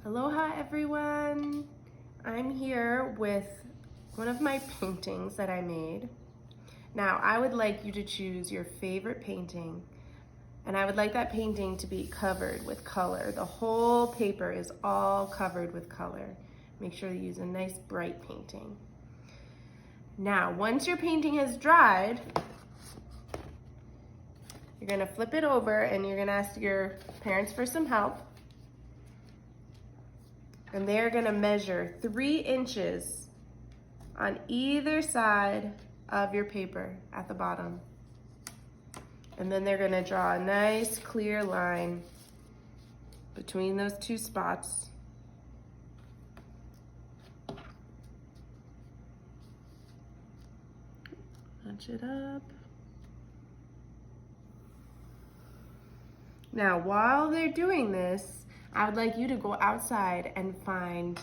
Aloha everyone! I'm here with one of my paintings that I made. Now I would like you to choose your favorite painting, and I would like that painting to be covered with color. The whole paper is all covered with color. Make sure you use a nice bright painting. Now once your painting has dried, you're gonna flip it over and you're gonna ask your parents for some help. And they're gonna measure 3 inches on either side of your paper at the bottom. And then they're gonna draw a nice clear line between those 2 spots. Punch it up. Now, while they're doing this, I would like you to go outside and find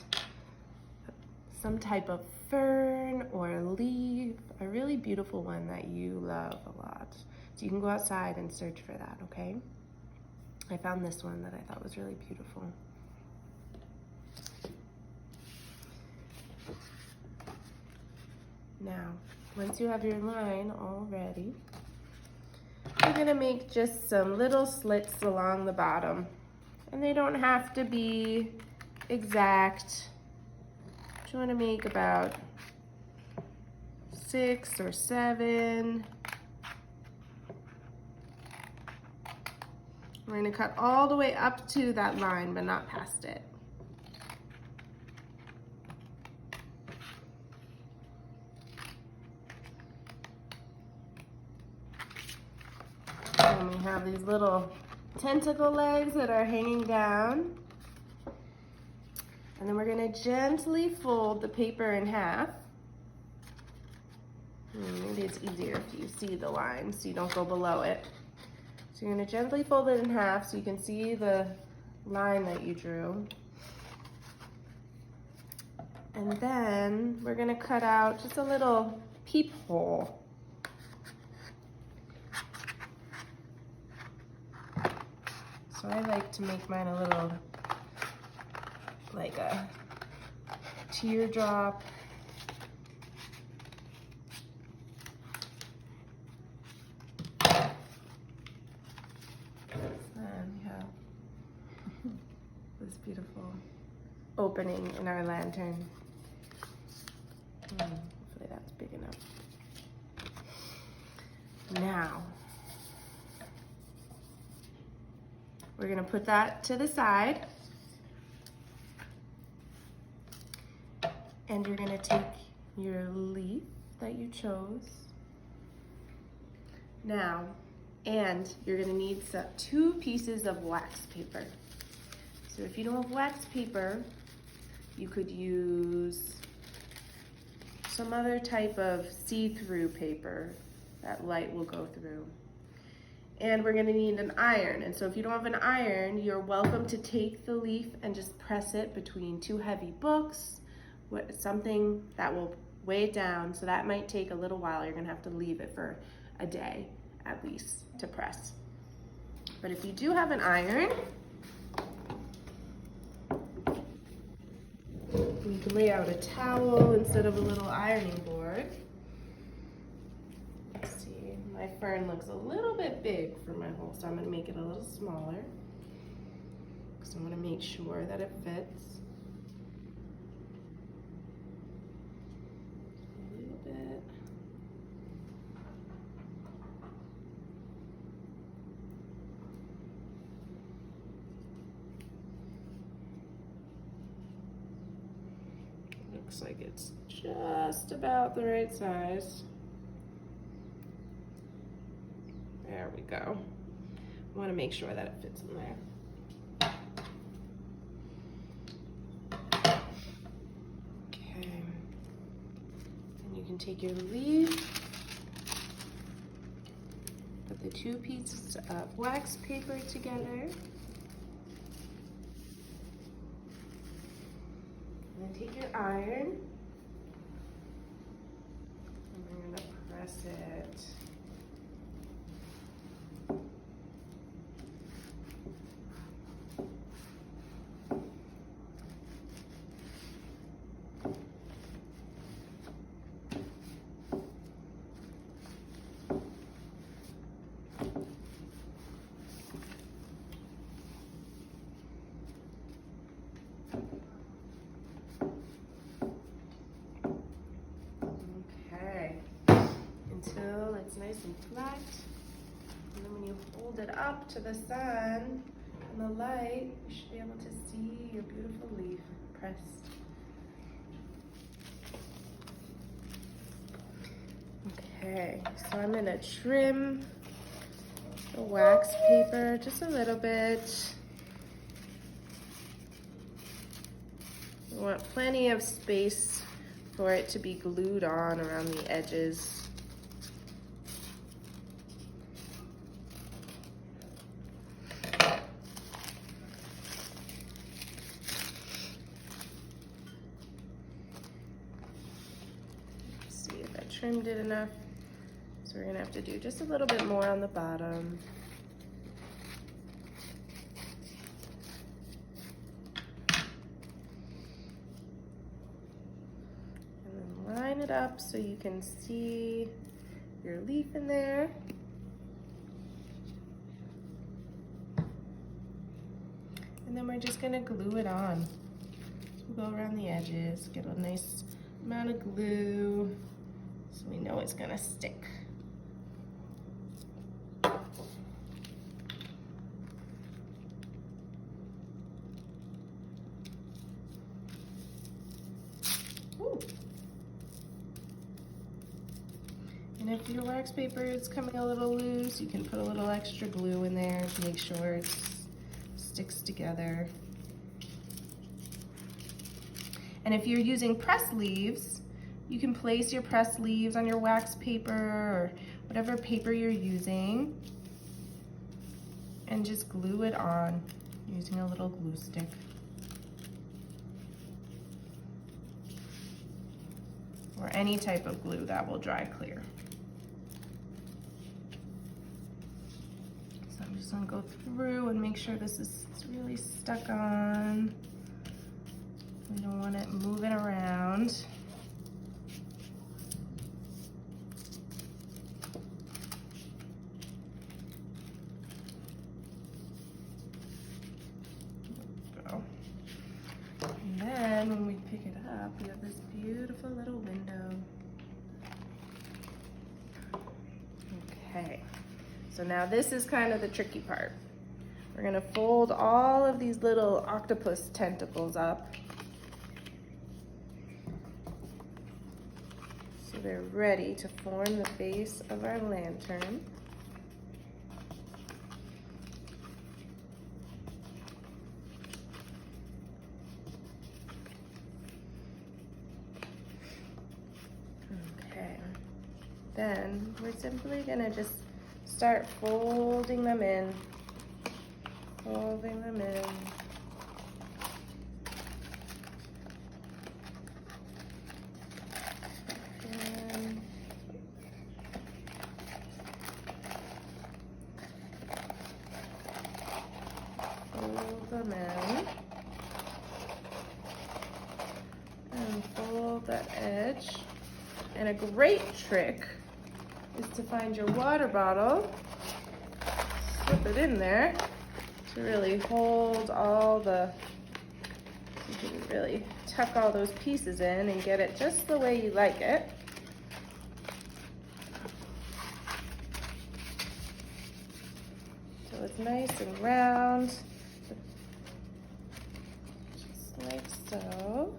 some type of fern or leaf, a really beautiful one that you love a lot. So you can go outside and search for that, okay? I found this one that I thought was really beautiful. Now, once you have your line all ready, you're gonna make just some little slits along the bottom. And they don't have to be exact. You want to make about 6 or 7. We're going to cut all the way up to that line, but not past it. And we have these little tentacle legs that are hanging down. And then we're gonna gently fold the paper in half. Maybe it's easier if you see the line so you don't go below it. So you're gonna gently fold it in half so you can see the line that you drew. And then we're gonna cut out just a little peephole. So I like to make mine a little, like a teardrop. And we have this beautiful opening in our lantern. Hopefully that's big enough. Now, we're gonna put that to the side. And you're gonna take your leaf that you chose. Now, and you're gonna need 2 pieces of wax paper. So if you don't have wax paper, you could use some other type of see-through paper that light will go through. And we're gonna need an iron. And so if you don't have an iron, you're welcome to take the leaf and just press it between 2 heavy books, something that will weigh it down. So that might take a little while. You're gonna have to leave it for a day at least to press. But if you do have an iron, you can lay out a towel instead of a little ironing board. Let's see, my fern looks a little bit big for my hole, so I'm gonna make it a little smaller because I wanna make sure that it fits. A little bit. Looks like it's just about the right size. There we go. I want to make sure that it fits in there. Okay. And you can take your leaf, put the 2 pieces of wax paper together. And then take your iron, and we're going to press it. it up to the sun and the light, you should be able to see your beautiful leaf pressed. Okay, so I'm gonna trim the wax paper just a little bit. You want plenty of space for it to be glued on around the edges. See if I trimmed it enough. So we're gonna have to do just a little bit more on the bottom. And then line it up so you can see your leaf in there. And then we're just gonna glue it on. So we'll go around the edges, get a nice amount of glue so we know it's gonna stick. Ooh. And if your wax paper is coming a little loose, you can put a little extra glue in there to make sure it sticks together. And if you're using press leaves, you can place your press leaves on your wax paper or whatever paper you're using and just glue it on using a little glue stick. Or any type of glue that will dry clear. So I'm just gonna go through and make sure this is really stuck on. We don't want it moving around. And then when we pick it up, we have this beautiful little window. Okay, so now this is kind of the tricky part. We're gonna fold all of these little octopus tentacles up so they're ready to form the base of our lantern. Then we're simply gonna just start folding them in, folding them in. And fold them in. And fold that edge. And a great trick is to find your water bottle, slip it in there to really hold all the, you can really tuck all those pieces in and get it just the way you like it. So it's nice and round, just like so.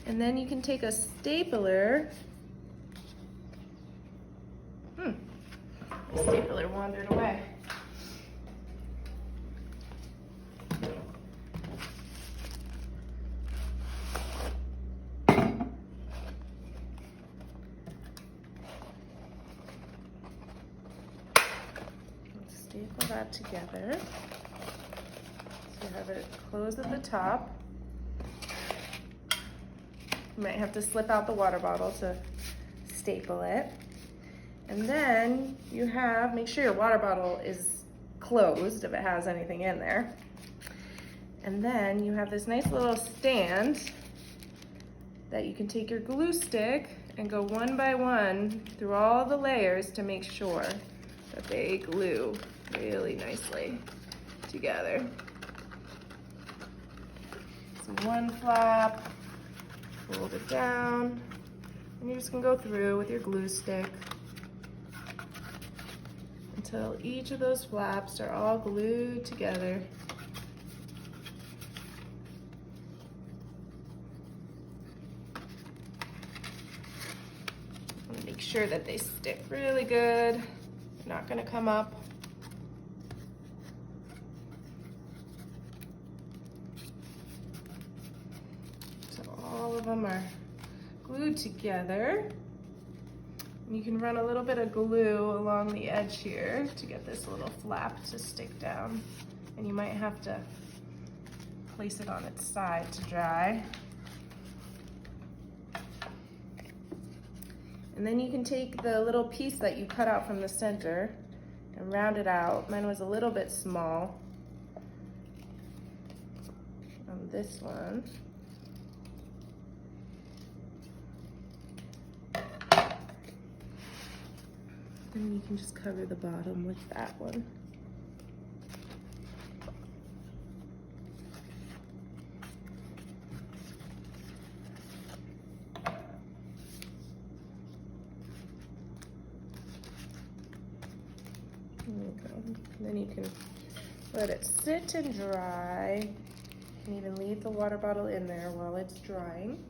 And then you can take a stapler. The stapler wandered away. Let's staple that together. So you have it closed at the top. You might have to slip out the water bottle to staple it. And then you have, make sure your water bottle is closed if it has anything in there. And then you have this nice little stand that you can take your glue stick and go one by one through all the layers to make sure that they glue really nicely together. So one flap, fold it down, and you're just gonna go through with your glue stick until each of those flaps are all glued together. And make sure that they stick really good. They're not gonna come up. So all of them are glued together. And you can run a little bit of glue along the edge here to get this little flap to stick down. And you might have to place it on its side to dry. And then you can take the little piece that you cut out from the center and round it out. Mine was a little bit small on this one. And you can just cover the bottom with that one. There you go. And then you can let it sit and dry. You can even leave the water bottle in there while it's drying.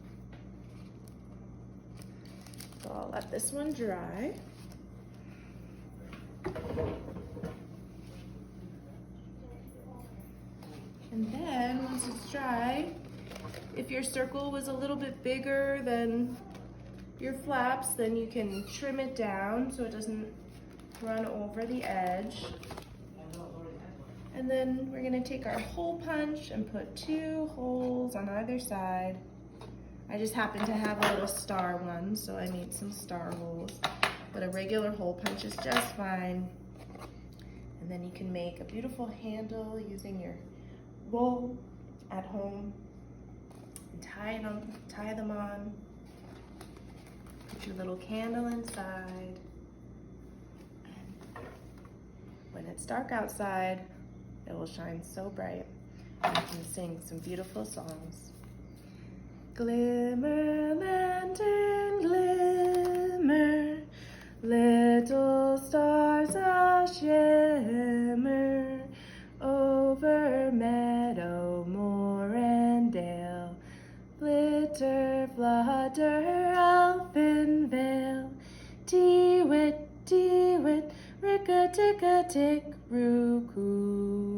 So I'll let this one dry. And then once it's dry, if your circle was a little bit bigger than your flaps, then you can trim it down so it doesn't run over the edge. And then we're gonna take our hole punch and put 2 holes on either side. I just happen to have a little star one, so I made some star holes. But a regular hole punch is just fine. And then you can make a beautiful handle using your roll at home and tie them on. Put your little candle inside. And when it's dark outside, it will shine so bright. And you can sing some beautiful songs. Glimmer, lantern, glimmer, little stars a shimmer, over meadow, moor, and dale, glitter, flutter, elfin vale, dee-wit, ricka-ticka-tick, roo-coo.